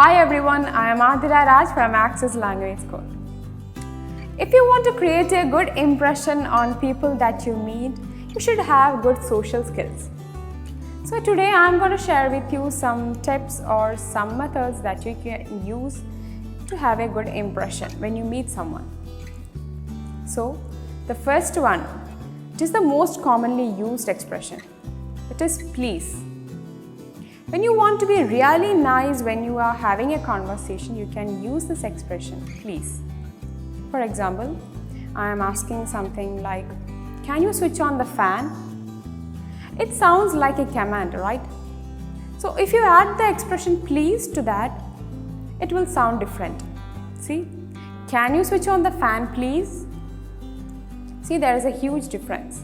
Hi everyone, I am Adira Raj from Access Language School. If you want to create a good impression on people that you meet, you should have good social skills. So today I am going to share with you some tips or some methods that you can use to have a good impression when you meet someone. So the first one, it is the most commonly used expression. It is please. When you want to be really nice when you are having a conversation, you can use this expression, please. For example, I am asking something like, can you switch on the fan? It sounds like a command, right? So if you add the expression please to that, it will sound different. See, can you switch on the fan, please? See, there is a huge difference.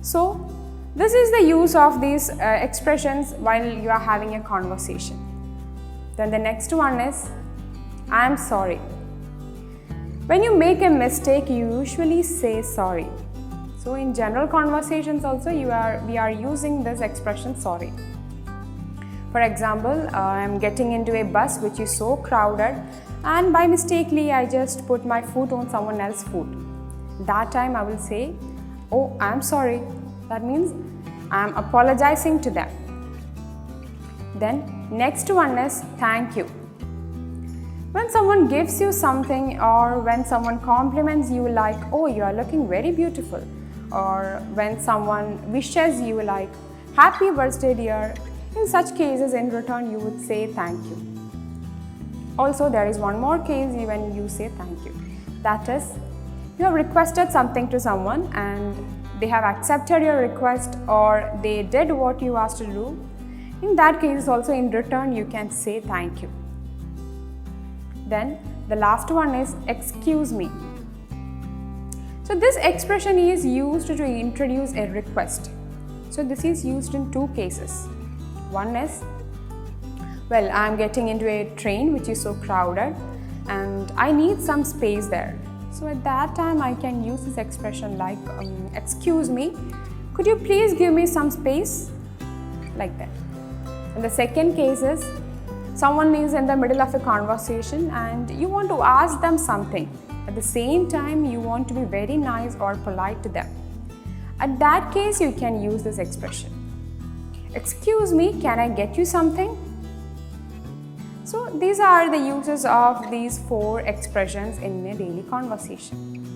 So, this is the use of these expressions while you are having a conversation. Then the next one is, I am sorry. When you make a mistake, you usually say sorry. So in general conversations also, we are using this expression sorry. For example, I am getting into a bus which is so crowded and by mistakenly I just put my foot on someone else's foot. That time I will say, oh, I am sorry. That means I am apologizing to them. Then next one is thank you. When someone gives you something or when someone compliments you like, oh, you are looking very beautiful, or when someone wishes you like, happy birthday dear, in such cases in return you would say thank you. Also there is one more case when you say thank you. That is, you have requested something to someone and they have accepted your request or they did what you asked to do. In that case also in return you can say thank you. Then the last one is excuse me. So this expression is used to introduce a request. So this is used in two cases. One is, well, I am getting into a train which is so crowded and I need some space there. So at that time I can use this expression like, excuse me, could you please give me some space? Like that. And the second case is, someone is in the middle of a conversation and you want to ask them something. At the same time you want to be very nice or polite to them. At that case you can use this expression. Excuse me, can I get you something? So these are the uses of these four expressions in a daily conversation.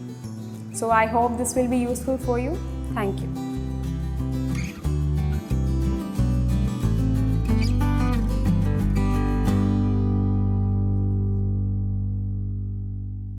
So I hope this will be useful for you. Thank you.